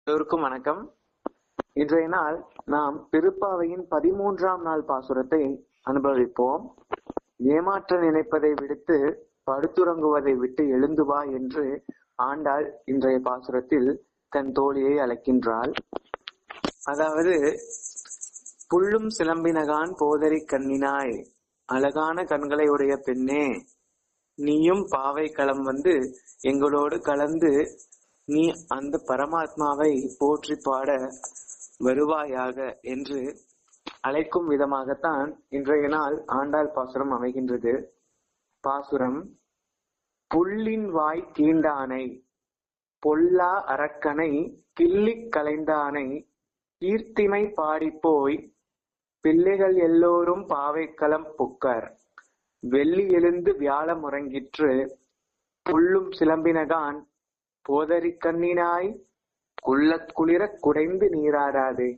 எல்லோருக்கும் வணக்கம். இன்றைய நாள் நாம் திருப்பாவையின் 13ஆம் நாள் பாசுரத்தை அனுபவிப்போம். ஏமாற்ற நினைப்பதை விடுத்து படுத்துறங்குவதை விட்டு எழுந்து வா என்று ஆண்டாள் இன்றைய பாசுரத்தில் தன் தோழியை அழைக்கின்றாள். அதாவது, புல்லும் சிலம்பினகான் போதரி கண்ணினாய், அழகான கண்களை உடைய பெண்ணே, நீயும் பாவை களம் வந்து எங்களோடு கலந்து நீ அந்த பரமாத்மாவை போற்றி பாட வருவாயாக என்று அழைக்கும் விதமாகத்தான் இன்றைய நாள் ஆண்டாள் பாசுரம் அமைகின்றது. பாசுரம்: புல்லின் வாய் கீண்டானை, பொல்லா அரக்கனை கிள்ளிக் களைந்தானை, கீர்த்திமை பாடிப்போய் பிள்ளைகள் எல்லோரும் பாவைக்களம் புக்கர், வெள்ளி எழுந்து வியாழம் உறங்கிற்று, புல்லும் சிலம்பினகான் போதரி கண்ணினாய், குள்ளக் குளிரக் குடைந்து நீராடாதே,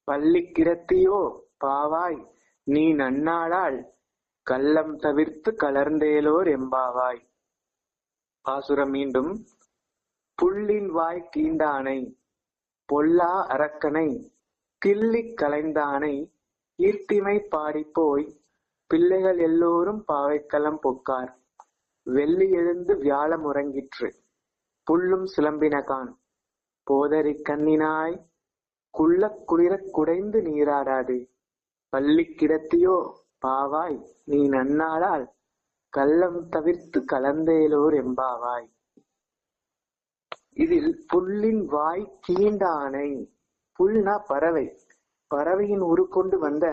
பள்ளி கிடத்தியோ பாவாய் நீ நன்னாளால், கள்ளம் தவிர்த்து கலர்ந்தேலோர் எம்பாவாய். பாசுரம் மீண்டும்: புல்லின் வாய் கீண்டானை, பொல்லா அரக்கனை கிள்ளிக் களைந்தானை, கீர்த்திமை பாடிப்போய் பிள்ளைகள் எல்லோரும் பாவைக்களம் பொக்கார், வெள்ளி எழுந்து வியாழம் உறங்கிற்று, புல்லும் சிலம்பினகான் போதரி கண்ணினாய், குள்ளக் குளிரக் குடைந்து நீராடாதே, பள்ளி கிடத்தியோ பாவாய் நீ நன்னாளால், கள்ளம் தவிர்த்து கலந்தேலோர் எம்பாவாய். இதில் புல்லின் வாய் கீண்டானை, புல்னா பறவை, பறவையின் உருக்கொண்டு வந்த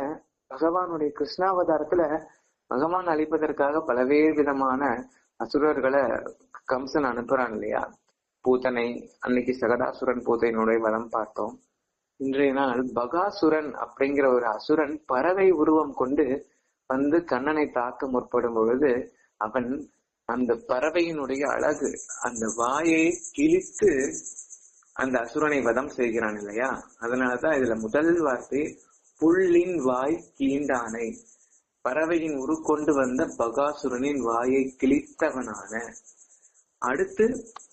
பகவானுடைய கிருஷ்ணாவதாரத்துல பகவான் அழிப்பதற்காக பலவேறு விதமான அசுரர்களை கம்சன் அனுப்புறான் இல்லையா. பூத்தனை, அன்னைக்கு சகடாசுரன் பூத்தனுடைய வளம் பார்த்தோம். இன்றைய நாள் பகாசுரன் அப்படிங்கிற ஒரு அசுரன் பறவை உருவம் கொண்டு வந்து கண்ணனை தாக்க முற்படும் பொழுது அவன் அந்த பறவையினுடைய அழகு, அந்த வாயை கிழித்து அந்த அசுரனை வதம் செய்கிறான் இல்லையா. அதனாலதான் இதுல முதல் வார்த்தை புல்லின் வாய் கீண்டானை, பறவையின் உருக்கொண்டு வந்த பகாசுரனின் வாயை கிழித்தவனான. அடுத்து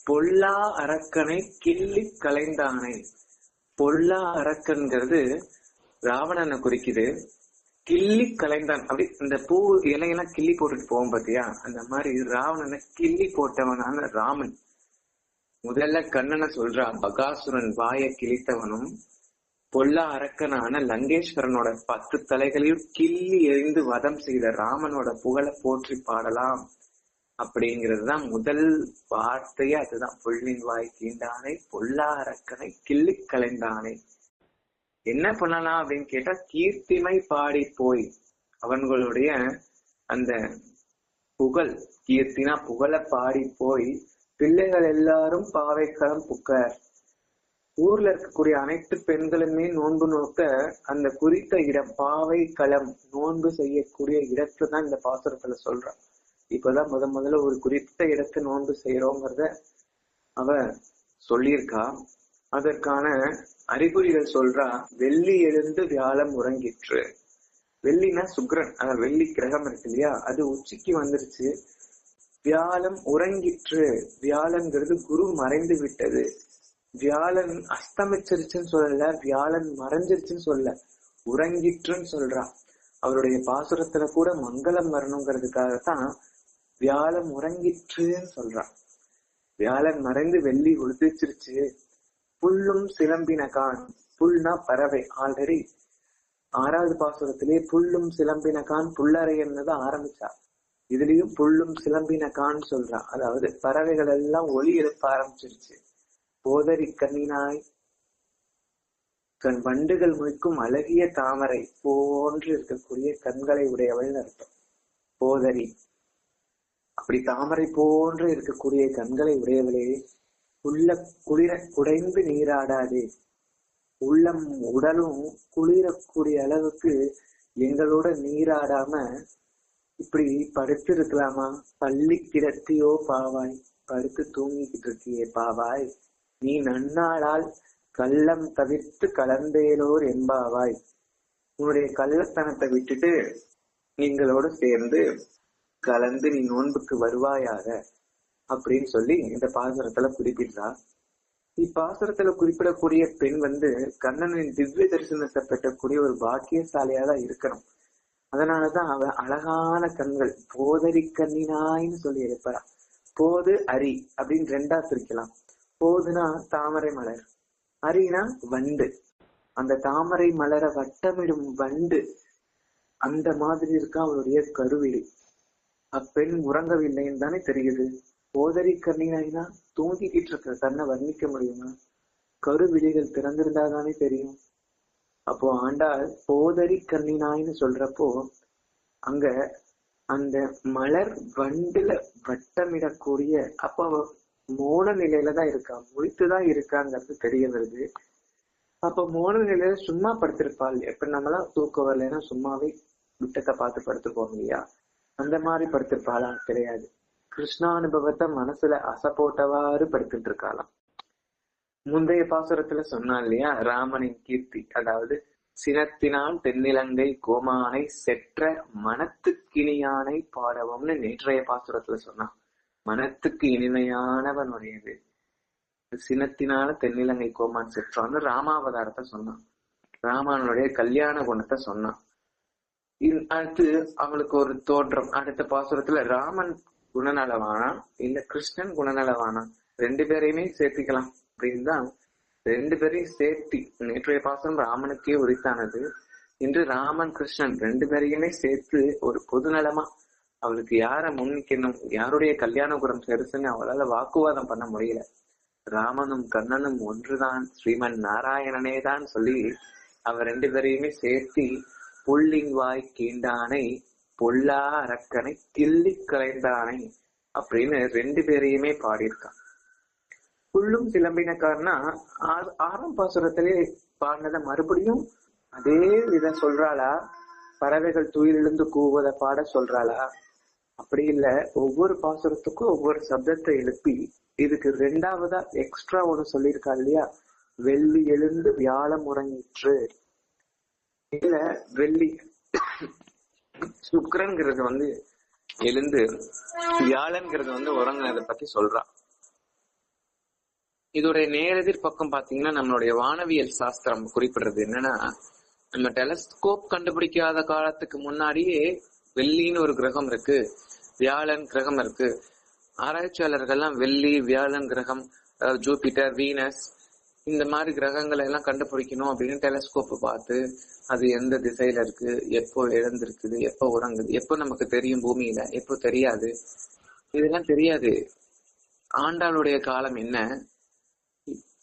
பொல்லா அரக்கனை கிள்ளி களைந்தானை. பொல்லா அரக்கன்கிறது ராவணனை குறிக்குது. கிள்ளி களைந்தான், அப்படி இந்த பூ இலையெல்லாம் கிள்ளி போட்டுட்டு போவோம் பாத்தியா, அந்த மாதிரி ராவணனை கிள்ளி போட்டவனான ராமன். முதல்ல கண்ணனை சொல்றான், பகாசுரன் வாயை கிழித்தவனும் பொல்லா அரக்கனான லங்கேஸ்வரனோட 10 தலைகளையும் கிள்ளி எறிந்து வதம் செய்த ராமனோட புகழை போற்றி பாடலாம் அப்படிங்கிறது தான் முதல் வார்த்தையே. அதுதான், புல்லின் வாய் கீண்டானை, பொல்லா அரக்கனை கிள்ளி களைந்தானை. என்ன பண்ணலாம் அப்படின்னு கேட்டா, கீர்த்திமை பாடி போய் அவன்களுடைய அந்த புகழ், கீர்த்தினா புகழ பாடி போய் பிள்ளைகள் எல்லாரும் பாவைக்களம் புக்கர். ஊர்ல இருக்கக்கூடிய அனைத்து பெண்களுமே நோன்பு நோக்க அந்த குறித்த இடம் பாவை களம், நோன்பு செய்யக்கூடிய இடத்தை தான் இந்த பாசுரத்துல சொல்றான். இப்பதான் முதல்ல ஒரு குறிப்பிட்ட இடத்தை நோன்பு செய்யறோங்கிறத அவ சொல்லியிருக்கா. அதற்கான அறிகுறிகள் சொல்றா. வெள்ளி எழுந்து வியாழம் உறங்கிற்று. வெள்ளினா சுக்கிரன், அந்த வெள்ளி கிரகம் இருக்கு இல்லையா, அது உச்சிக்கு வந்துருச்சு. வியாழம் உறங்கிற்று, வியாழங்கிறது குரு மறைந்து விட்டது. வியாழன் அஸ்தமிச்சிருச்சுன்னு சொல்லல, வியாழன் மறைஞ்சிருச்சுன்னு சொல்ல, உறங்கிற்றுன்னு சொல்றா. அவருடைய பாசுரத்துல கூட மங்களம் வரணுங்கிறதுக்காகத்தான் வியாழம் உறங்கிற்றுன்னு சொல்றான். வியாழன் மறைந்து வெள்ளி உதிச்சிருச்சு. புல்லும் சிலம்பினகான், புல்னா பறவை. ஆல்ரெடி 6வது பாசுரத்திலே புல்லும் சிலம்பினகான் புல்லறையன்னு தான் ஆரம்பிச்சா. இதுலயும் புல்லும் சிலம்பினகான் சொல்றான். அதாவது பறவைகள் எல்லாம் ஒலி எழுப்ப ஆரம்பிச்சிருச்சு. போதரி கண்ணினாய், கண் வண்டுகள் முழிக்கும் அழகிய தாமரை போன்று இருக்கக்கூடிய கண்களை உடையவள் அர்த்தம். போதரி, அப்படி தாமரை போன்று இருக்கக்கூடிய கண்களை உடையவளே, உள்ள குளிர குடைந்து நீராடாதே, உள்ளம் உடலும் குளிரக்கூடிய அளவுக்கு எங்களோட நீராடாம இப்படி படுத்து இருக்கலாமா? பள்ளி கிடத்தியோ பாவாய், படுத்து தூங்கிக்கிட்டு இருக்கியே பாவாய், நீ நன்னாளால் கள்ளம் தவிர்த்து கலந்தேலோர் என்பாவாய். உன்னுடைய கள்ளத்தனத்தை விட்டுட்டு எங்களோட சேர்ந்து கலந்து நீ நோன்புக்கு வருவாயாக அப்படின்னு சொல்லி இந்த பாசுரத்துல குறிப்பிடுறா. இப்பாசுரத்துல குறிப்பிடக்கூடிய பெண் கண்ணனின் திவ்ய தரிசனத்தை பெற்றக்கூடிய ஒரு பாக்கியசாலியா தான் இருக்கணும். அதனாலதான் அவ அழகான கண்கள், போதரி கண்ணினாய்ன்னு சொல்லி எழுப்பறா. போது அரி அப்படின்னு ரெண்டா பிரிக்கலாம். போதுனா தாமரை மலர், அரினா வண்டு. அந்த தாமரை மலரை வட்டமிடும் வண்டு அந்த மாதிரி இருக்கா அவளுடைய கருவிழி. அப்பெண் உறங்கவில்லைன்னு தானே தெரியுது. போதரி கண்ணினாய்னா தூங்கிக்கிட்டு இருக்க கண்ணை வர்ணிக்க முடியுமா? கருவிழிகள் திறந்திருந்தாதானே தெரியும். அப்போ ஆண்டாள் போதரி கண்ணினாய்ன்னு சொல்றப்போ அங்க அந்த மலர் வண்டுல வட்டமிடக்கூடிய, அப்போ மோன நிலையில தான் இருக்கா, முழித்துதான் இருக்காங்கிறது தெரிய வருது. அப்ப மோன நிலையில சும்மா படுத்திருப்பாள். எப்ப நம்மளாம் தூக்கம் வரலைன்னா சும்மாவே விட்டத்தை பார்த்து படுத்துப்போம் இல்லையா, அந்த மாதிரி படுத்திருப்பாளா? கிடையாது. கிருஷ்ணானுபவத்தை மனசுல அசை போட்டவாறு படுத்துட்டு இருக்காளாம். முந்தைய பாசுரத்துல சொன்னா இல்லையா, ராமனின் கீர்த்தி, அதாவது சினத்தினால் தென்னிலங்கை கோமானை செற்ற மனத்துக்கினியானை பாடவம்னு நேற்றைய பாசுரத்துல சொன்னான். மனத்துக்கு இனிமையானவனுடையது சினத்தினால தென்னிலங்கை கோமான் செற்றான்னு ராமாவதாரத்தை சொன்னான். ராமனுடைய கல்யாண குணத்தை சொன்னான். அடுத்து அவளுக்கு ஒரு தோற்றம். அடுத்த பாசுரத்துல ராமன் குணநலவானா இல்ல கிருஷ்ணன் குணநலவானா, ரெண்டு பேரையுமே சேர்த்திக்கலாம் அப்படின்னு தான் ரெண்டு பேரையும் சேர்த்தி. நேற்றைய பாசுரம் ராமனுக்கே உரித்தானது. இன்று ராமன் கிருஷ்ணன் ரெண்டு பேரையுமே சேர்த்து ஒரு பொதுநலமா அவளுக்கு யார முன்னிக்கணும், யாருடைய கல்யாண குணம் பெருசுன்னு அவளால வாக்குவாதம் பண்ண முடியல. ராமனும் கண்ணனும் ஒன்றுதான், ஸ்ரீமன் நாராயணனே தான் சொல்லி அவ ரெண்டு பேரையுமே சேர்த்தி புள்ளிங்வாய் கீண்டானை பொல்லா அரக்கனை கிள்ளி கலைந்தானை அப்படின்னு ரெண்டு பேரையுமே பாடியிருக்கான். புல்லும் சிலம்பினக்காரனா ஆறாம் பாசுரத்திலே பாடினத மறுபடியும் அதே வித சொல்றாளா? பறவைகள் துயிலிருந்து கூவதை பாட சொல்றாளா? அப்படி இல்ல, ஒவ்வொரு பாசுரத்துக்கும் ஒவ்வொரு சப்தத்தை எழுப்பி இதுக்கு ரெண்டாவதா எக்ஸ்ட்ரா ஒண்ணு சொல்லியிருக்கா இல்லையா, வெள்ளி எழுந்து வியாழம் உறங்கிற்று. இல்ல வெள்ளி சுக்கிரன்கிறது எழுந்து வியாழன்கிறது உறங்கினதை பத்தி சொல்றா. இதோடைய நேரெதிர் பக்கம் பாத்தீங்கன்னா நம்மளுடைய வானவியல் சாஸ்திரம் குறிப்பிடுறது என்னன்னா, நம்ம டெலஸ்கோப் கண்டுபிடிக்காத காலத்துக்கு முன்னாடியே வெள்ளின்னு ஒரு கிரகம் இருக்கு, வியாழன் கிரகம் இருக்கு. ஆராய்ச்சியாளர்கள்லாம் வெள்ளி வியாழன் கிரகம், ஜூபிட்டர், வீனஸ் இந்த மாதிரி கிரகங்களை எல்லாம் கண்டுபிடிக்கணும் அப்படின்னு டெலஸ்கோப் பார்த்து அது எந்த திசையில இருக்கு, எப்போ எழுந்திருக்குது, எப்போ உறங்குது, எப்போ நமக்கு தெரியும் பூமியில, எப்போ தெரியாது, இதெல்லாம் தெரியாது. ஆண்டாளுடைய காலம் என்ன,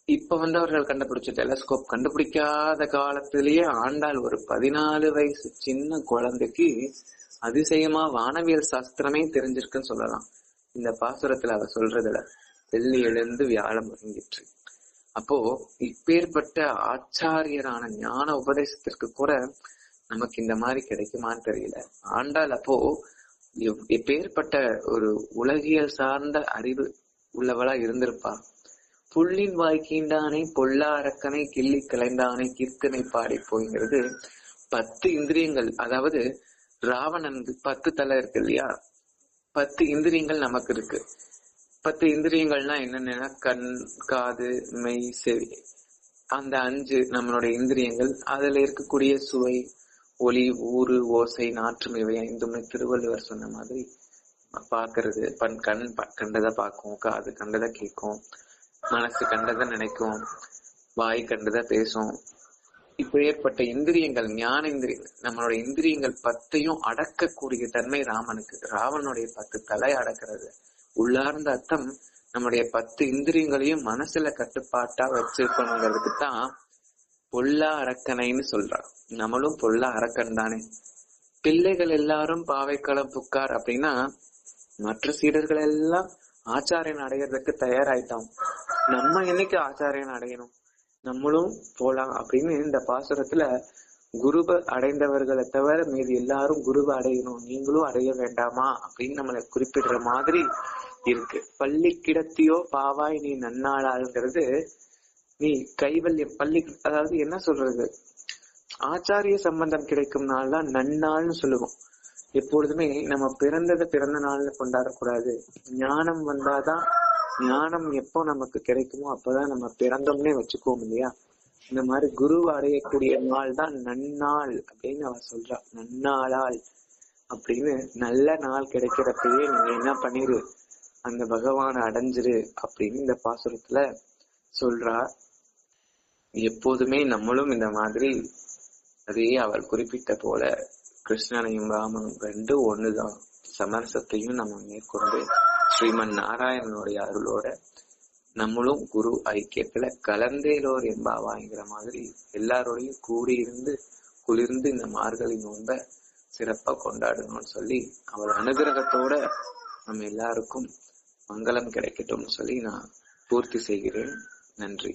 இப்ப அவர்கள் கண்டுபிடிச்ச டெலஸ்கோப் கண்டுபிடிக்காத காலத்திலேயே ஆண்டாள் ஒரு 14 வயசு சின்ன குழந்தைக்கு அதிசயமா வானவியல் சாஸ்திரமே தெரிஞ்சிருக்குன்னு சொல்லலாம். இந்த பாசுரத்துல அவ சொல்றதுல வெள்ளி எழுந்து வியாழம் உறங்கிற்று. அப்போ இப்பேற்பட்ட ஆச்சாரியரான ஞான உபதேசத்திற்கு கூட நமக்கு இந்த மாதிரி கிடைக்குமான்னு தெரியல. ஆண்டாள் அப்போ எப்பேற்பட்ட ஒரு உலகியல் சார்ந்த அறிவு உள்ளவளா இருந்திருப்பா. புள்ளின் வாய்க்கீண்டானை பொல்லா அரக்கனை கிள்ளி கலைந்தானை கீர்த்தனை பாடி போய்ங்கிறது 10 இந்திரியங்கள். அதாவது ராவணனுக்கு 10 தலை இருக்கு இல்லையா, 10 இந்திரியங்கள் நமக்கு இருக்கு. 10 இந்திரியங்கள்னா என்னன்னா கண், காது, மெய், செவி, அந்த 5 நம்மளுடைய இந்திரியங்கள். அதுல இருக்கக்கூடிய சுவை, ஒளி, ஊறு, ஓசை, நாற்றம் இவை 5 திருவள்ளுவர் சொன்ன மாதிரி பாக்குறது. கண் கண்டதை பார்க்கும், காது கண்டதை கேட்கும், மனசு கண்டதை நினைக்கும், வாய் கண்டதை பேசும். இப்ப ஏற்பட்ட இந்திரியங்கள் ஞான இந்திரியங்கள், நம்மளுடைய இந்திரியங்கள் 10ஐயும் அடக்கக்கூடிய தன்மை ராமனுக்கு. ராவனுடைய 10 தலை அடக்கிறது. உள்ளார்ந்த அர்த்தம் நம்முடைய 10 இந்திரியங்களையும் மனசுல கட்டுப்பாட்டா வச்சிருக்கணுங்கிறதுக்கு தான் பொல்லா அரக்கனைன்னு சொல்றான். நம்மளும் பொல்லா அரக்கன் தானே. பிள்ளைகள் எல்லாரும் பாவைக்களம் புக்கார் அப்படின்னா மற்ற சீடர்கள் எல்லாம் ஆச்சாரியன் அடைகிறதுக்கு தயாராயிட்டோம். நம்ம என்னைக்கு ஆச்சாரியன் அடையணும், நம்மளும் போலாம் அப்படின்னு இந்த பாசுரத்துல குருவை அடைந்தவர்களை தவிர மீது எல்லாரும் குருவை அடையணும், நீங்களும் அடைய வேண்டாமா அப்படின்னு நம்மளை குறிப்பிடுற மாதிரி இருக்கு. பள்ளி கிடத்தியோ பாவாய் நீ நன்னாளாங்கிறது நீ கைவல்யம் பள்ளி, அதாவது என்ன சொல்றது, ஆச்சாரிய சம்பந்தம் கிடைக்கும் நாள் தான் நன்னாள்னு சொல்லுவோம். எப்பொழுதுமே நம்ம பிறந்த நாள்னு கொண்டாடக்கூடாது. ஞானம் வந்தாதான் ஞானம் எப்போ நமக்கு கிடைக்குமோ அப்பதான் நம்ம பிறந்தோம்னே வச்சுக்கோம் இல்லையா. இந்த மாதிரி குரு அடையக்கூடிய நாள் தான் நன்னாள் அப்படின்னு அவ சொல்றா. நன்னாளால் அப்படின்னு நல்ல நாள் கிடைக்கிறப்பயே நீங்க என்ன பண்ணிரு, அந்த பகவானை அடைஞ்சிரு அப்படின்னு இந்த பாசுரத்துல சொல்றா. எப்போதுமே நம்மளும் இந்த மாதிரி அதே அவள் குறிப்பிட்ட போல கிருஷ்ணனையும் ராமனும் ரெண்டு ஒண்ணுதான் சமரசத்தையும் நம்ம மேற்கொண்டு ஸ்ரீமன் நாராயணனுடைய அருளோட நம்மளும் குரு ஐக்கியத்துல கலந்தேலோர் என்பாவாங்கிற மாதிரி எல்லாரோடையும் கூடியிருந்து குளிர்ந்து இந்த மார்கழி நோன்ப சிறப்பா கொண்டாடணும்னு சொல்லி அவள் அனுகிரகத்தோட நம்ம எல்லாருக்கும் மங்களம் கிடைக்கட்டும்னு சொல்லி நான் பூர்த்தி செய்கிறேன். நன்றி.